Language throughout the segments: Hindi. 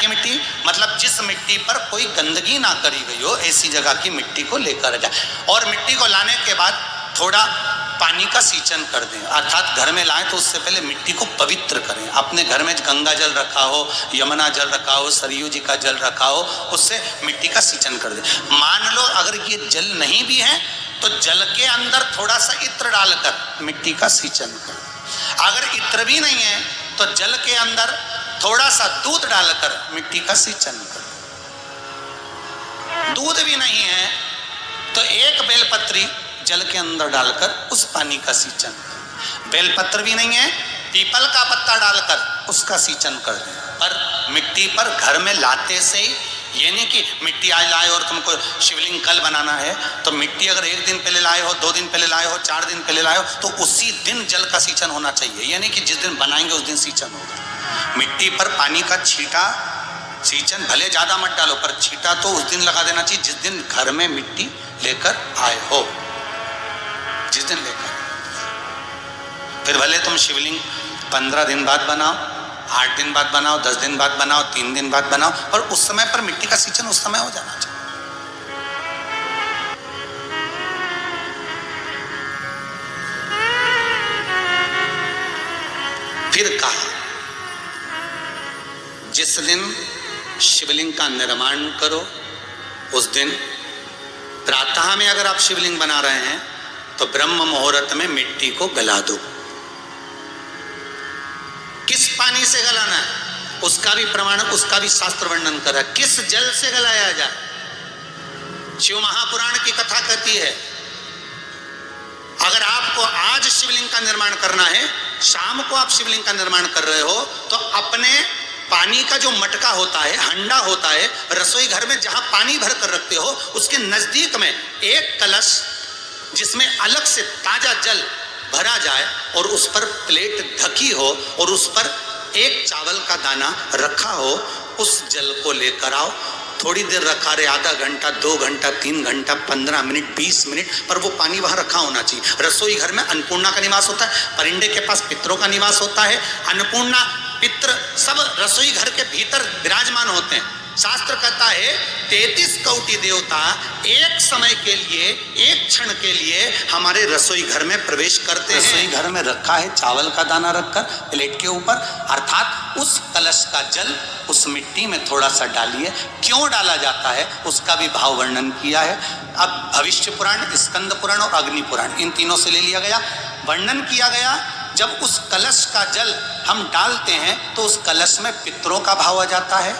की मिट्टी? मतलब जिस मिट्टी पर कोई गंदगी ना करी गई हो, ऐसी जगह की मिट्टी को लेकर जाए। और मिट्टी को लाने के बाद थोड़ा पानी का सींचन कर दें, अर्थात घर में लाएं तो उससे पहले मिट्टी को पवित्र करें। अपने घर में गंगा जल रखा हो, यमुना जल रखा हो, सरयू जी का जल रखा हो, उससे मिट्टी का सींचन कर दें। मान लो अगर ये जल नहीं भी है तो जल के अंदर थोड़ा सा इत्र डालकर मिट्टी का सींचन कर। अगर इत्र भी नहीं है तो जल के अंदर थोड़ा सा दूध डालकर मिट्टी का सींचन कर। दूध भी नहीं है तो एक बेलपत्री जल के अंदर डालकर उस पानी का सींचन। बेलपत्र भी नहीं है, पीपल का पत्ता डालकर उसका सींचन कर दें। पर मिट्टी पर घर में लाते से ही, ये नहीं कि मिट्टी आज लाए और तुमको शिवलिंग कल बनाना है, तो मिट्टी अगर 1 दिन पहले लाए हो, 2 दिन पहले लाए हो, 4 दिन पहले लाए हो, तो उसी दिन जल का सींचन होना चाहिए। यानी कि जिस दिन बनाएंगे उस दिन सींचन होगा। मिट्टी पर पानी का छींटा, सींचन भले ज्यादा मत डालो, पर छींटा तो उस दिन लगा देना चाहिए जिस दिन घर में मिट्टी लेकर आए हो, जिस दिन लेकर। फिर भले तुम शिवलिंग 15 दिन बाद बनाओ, 8 दिन बाद बनाओ, 10 दिन बाद बनाओ, 3 दिन बाद बनाओ, पर उस समय पर मिट्टी का सींचन उस समय हो जाना चाहिए। फिर कहा जिस दिन शिवलिंग का निर्माण करो उस दिन प्रातः में अगर आप शिवलिंग बना रहे हैं तो ब्रह्म मुहूर्त में मिट्टी को गला दो। किस पानी से गलाना है उसका भी प्रमाण, उसका भी शास्त्र वर्णन कर रहा है। किस जल से गलाया जाए, शिव महापुराण की कथा कहती है अगर आपको आज शिवलिंग का निर्माण करना है, शाम को आप शिवलिंग का निर्माण कर रहे हो, तो अपने पानी का जो मटका होता है, हंडा होता है, रसोई घर में जहां पानी भर कर रखते हो, उसके नजदीक में एक कलश जिसमें अलग से ताजा जल भरा जाए और उस पर प्लेट ढकी हो और उस पर एक चावल का दाना रखा हो, उस जल को लेकर आओ। थोड़ी देर रखा रहे, आधा घंटा, 2 घंटा, 3 घंटा, 15 मिनट, 20 मिनट, पर वो पानी वहां रखा होना चाहिए। रसोई घर में अन्नपूर्णा का निवास होता है, परिंदे के पास पितरों का निवास होता है। अन्नपूर्णा, पित्र सब रसोई घर के भीतर विराजमान होते हैं। शास्त्र कहता है 33 कोटि देवता एक समय के लिए, एक क्षण के लिए हमारे रसोई घर में प्रवेश करते हैं। रसोई घर में रखा है चावल का दाना रखकर प्लेट के ऊपर, अर्थात उस कलश का जल उस मिट्टी में थोड़ा सा डालिए। क्यों डाला जाता है उसका भी भाव वर्णन किया है। अब भविष्य पुराण, स्कंद पुराण और अग्नि पुराण, इन तीनों से ले लिया गया। वर्णन किया गया जब उस कलश का जल हम डालते हैं तो उस कलश में पितरों का भाव आ जाता है,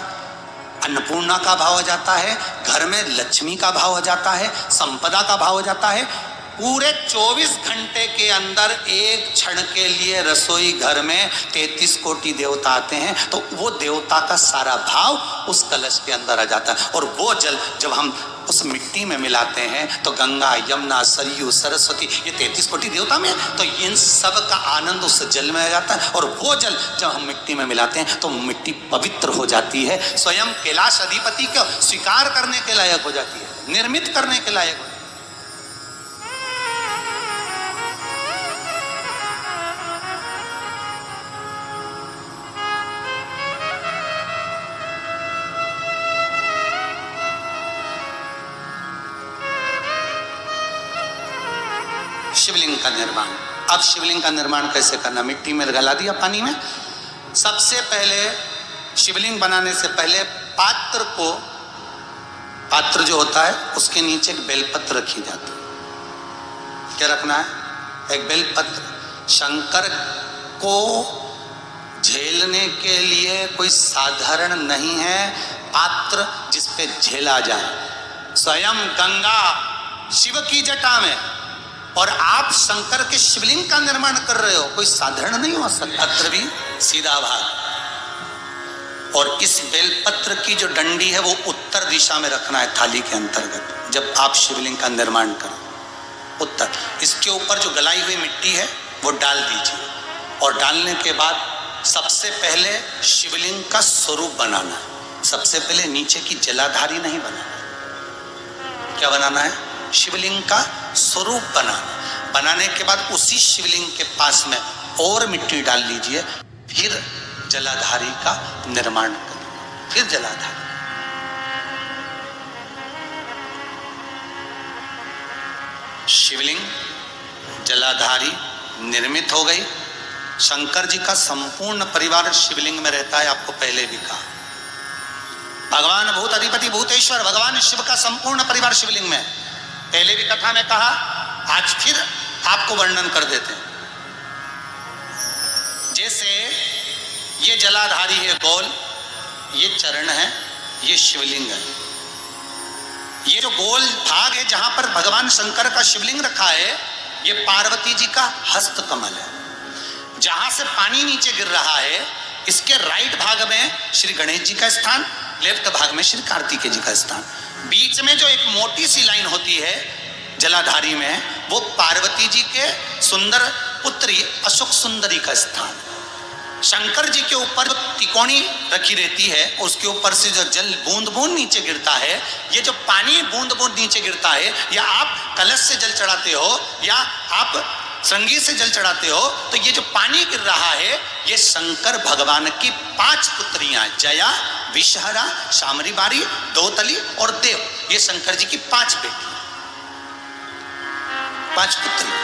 अन्नपूर्णा का भाव हो जाता है, घर में लक्ष्मी का भाव हो जाता है, संपदा का भाव हो जाता है। पूरे 24 घंटे के अंदर एक क्षण के लिए रसोई घर में 33 कोटि देवता आते हैं, तो वो देवता का सारा भाव उस कलश के अंदर आ जाता है। और वो जल जब हम उस मिट्टी में मिलाते हैं तो गंगा, यमुना, सरयू, सरस्वती, ये 33 कोटि देवता में, तो इन सब का आनंद उस जल में आ जाता है। और वो जल जब हम मिट्टी में मिलाते हैं तो मिट्टी पवित्र हो जाती है, स्वयं कैलाश अधिपति को स्वीकार करने के लायक हो जाती है, निर्मित करने के लायक हो। शिवलिंग का निर्माण। अब शिवलिंग का निर्माण कैसे करना? मिट्टी में गला दिया पानी में। सबसे पहले शिवलिंग बनाने से पहले पात्र जो होता है उसके नीचे एक बेलपत्र रखी जाती है। क्या रखना है? एक बेलपत्र। शंकर को झेलने के लिए कोई साधारण नहीं है पात्र जिसपे झेला जाए। स्वयं गंगा शिव की जटा में, और आप शंकर के शिवलिंग का निर्माण कर रहे हो, कोई साधारण नहीं हो सकता। पत्र भी सीधा भाग, और इस बेलपत्र की जो डंडी है वो उत्तर दिशा में रखना है थाली के अंतर्गत। जब आप शिवलिंग का निर्माण करें उत्तर, इसके ऊपर जो गलाई हुई मिट्टी है वो डाल दीजिए। और डालने के बाद सबसे पहले शिवलिंग का स्वरूप बनाना है। सबसे पहले नीचे की जलाधारी नहीं बनाना। क्या बनाना है? शिवलिंग का स्वरूप बनाना। बनाने के बाद उसी शिवलिंग के पास में और मिट्टी डाल लीजिए, फिर जलाधारी का निर्माण करिए। फिर जलाधारी। शिवलिंग जलाधारी निर्मित हो गई। शंकर जी का संपूर्ण परिवार शिवलिंग में रहता है, आपको पहले भी कहा। भगवान भूत अधिपति भूतेश्वर भगवान शिव का संपूर्ण परिवार शिवलिंग में, पहले भी कथा में कहा, आज फिर आपको वर्णन कर देते हैं। जैसे ये जलाधारी है गोल, ये चरण है, ये शिवलिंग है। ये जो गोल भाग है जहां पर भगवान शंकर का शिवलिंग रखा है, ये पार्वती जी का हस्त कमल है। जहां से पानी नीचे गिर रहा है, इसके राइट भाग में श्री गणेश जी का स्थान, लेफ्ट भाग में श्री कार्तिकेय जी का स्थान। बीच में जो एक मोटी सी लाइन होती है जलाधारी में, वो पार्वती जी के सुंदर पुत्री अशोक सुंदरी का स्थान। शंकर जी के ऊपर जो तिकोनी रखी रहती है, उसके ऊपर से जो जल बूंद बूंद नीचे गिरता है, ये जो पानी बूंद बूंद नीचे गिरता है, या आप कलश से जल चढ़ाते हो या आप संगीत से जल चढ़ाते हो, तो ये जो पानी गिर रहा है, ये शंकर भगवान की 5 पुत्रियां, जया, विषहरा, शामरीबारी, दोतली और देव, ये शंकर जी की 5 बेटी, 5 पुत्री।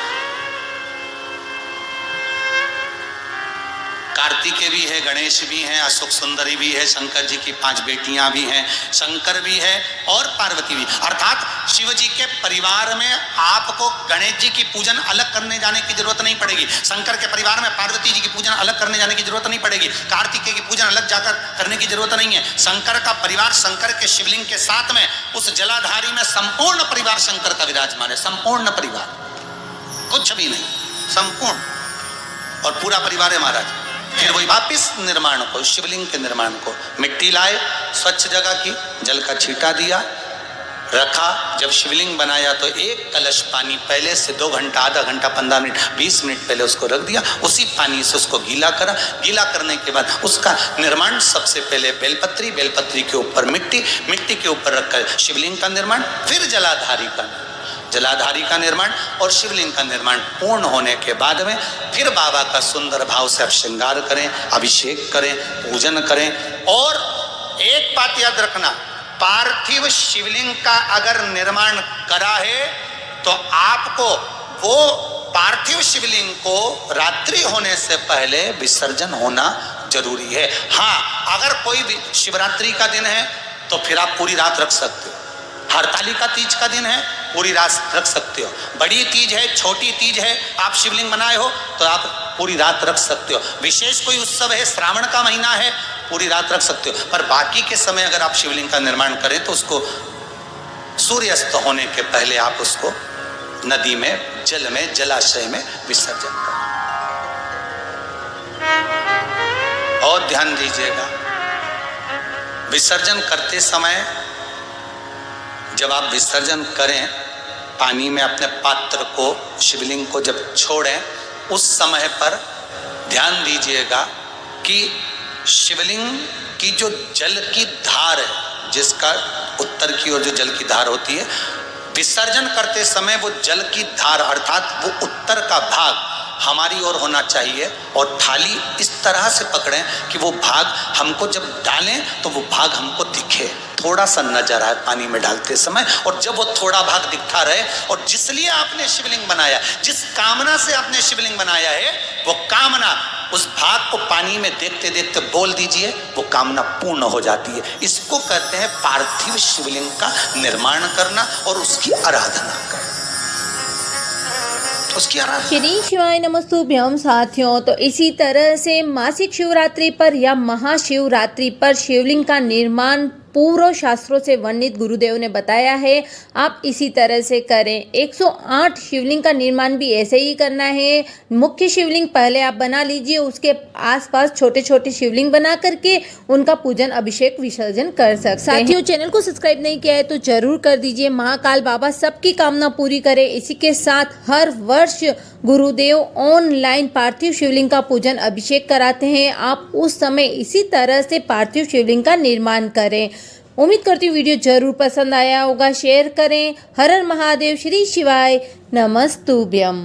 कार्तिकेय भी है, गणेश भी है, अशोक सुंदरी भी है, शंकर जी की 5 बेटियां भी हैं, शंकर भी है और पार्वती भी। अर्थात शिव जी के परिवार में आपको गणेश जी की पूजन अलग करने जाने की जरूरत नहीं पड़ेगी। शंकर के परिवार में पार्वती जी की पूजन अलग करने जाने की जरूरत नहीं पड़ेगी। कार्तिकेय की पूजन अलग जाकर करने की जरूरत नहीं है। शंकर का परिवार शंकर के शिवलिंग के साथ में उस जलाधारी में संपूर्ण परिवार शंकर का विराजमान है। संपूर्ण परिवार, कुछ भी नहीं, संपूर्ण और पूरा परिवार है महाराज। फिर वही वापिस निर्माण को, शिवलिंग के निर्माण को मिट्टी लाए, स्वच्छ जगह की, जल का छींटा दिया, रखा। जब शिवलिंग बनाया तो एक कलश पानी पहले से 2 घंटा, आधा घंटा, 15 मिनट, 20 मिनट पहले उसको रख दिया। उसी पानी से उसको गीला करा। गीला करने के बाद उसका निर्माण, सबसे पहले बेलपत्री, बेलपत्री के ऊपर मिट्टी, मिट्टी के ऊपर रखकर शिवलिंग का निर्माण, फिर जलाधारी का निर्माण और शिवलिंग का निर्माण पूर्ण होने के बाद में फिर बाबा का सुंदर भाव से आप श्रृंगार करें, अभिषेक करें, पूजन करें। और एक बात याद रखना, पार्थिव शिवलिंग का अगर निर्माण करा है तो आपको वो पार्थिव शिवलिंग को रात्रि होने से पहले विसर्जन होना जरूरी है। हाँ, अगर कोई भी शिवरात्रि का दिन है तो फिर आप पूरी रात रख सकते हो। हरतालिका तीज का दिन है, पूरी रात रख सकते हो। बड़ी तीज है, छोटी तीज है, आप शिवलिंग बनाए हो तो आप पूरी रात रख सकते हो। विशेष कोई उत्सव है, श्रावण का महीना है, पूरी रात रख सकते हो। पर बाकी के समय अगर आप शिवलिंग का निर्माण करें तो उसको सूर्यास्त होने के पहले आप उसको नदी में, जल में, जलाशय में विसर्जन करें। और ध्यान दीजिएगा, विसर्जन करते समय जब आप विसर्जन करें, पानी में अपने पात्र को, शिवलिंग को जब छोड़ें, उस समय पर ध्यान दीजिएगा कि शिवलिंग की जो जल की धार है, जिसका उत्तर की ओर जो जल की धार होती है, विसर्जन करते समय वो जल की धार अर्थात वो उत्तर का भाग हमारी ओर होना चाहिए। और थाली इस तरह से पकड़ें कि वो भाग हमको जब डालें तो वो भाग हमको दिखे, थोड़ा सा नजर आए पानी में डालते समय। और जब वो थोड़ा भाग दिखता रहे, और जिसलिए आपने शिवलिंग बनाया, जिस कामना से आपने शिवलिंग बनाया है, वो कामना उस भाग को पानी में देखते देखते बोल दीजिए, वो कामना पूर्ण हो जाती है। इसको कहते हैं पार्थिव शिवलिंग का निर्माण करना और उसकी आराधना करना। श्री शिवाय नमस्तुभ्यम साथियों। तो इसी तरह से मासिक शिवरात्रि पर या महाशिवरात्रि पर शिवलिंग का निर्माण पूर्व शास्त्रों से वर्णित गुरुदेव ने बताया है। आप इसी तरह से करें। 108 शिवलिंग का निर्माण भी ऐसे ही करना है। मुख्य शिवलिंग पहले आप बना लीजिए, उसके आसपास छोटे छोटे शिवलिंग बना करके उनका पूजन, अभिषेक, विसर्जन कर सकते हैं। साथियों, चैनल को सब्सक्राइब नहीं किया है तो जरूर कर दीजिए। महाकाल बाबा सबकी कामना पूरी करे। इसी के साथ हर वर्ष गुरुदेव ऑनलाइन पार्थिव शिवलिंग का पूजन, अभिषेक कराते हैं। आप उस समय इसी तरह से पार्थिव शिवलिंग का निर्माण करें। उम्मीद करती हूँ वीडियो जरूर पसंद आया होगा। शेयर करें। हर हर महादेव। श्री शिवाय नमस्तुभ्यम।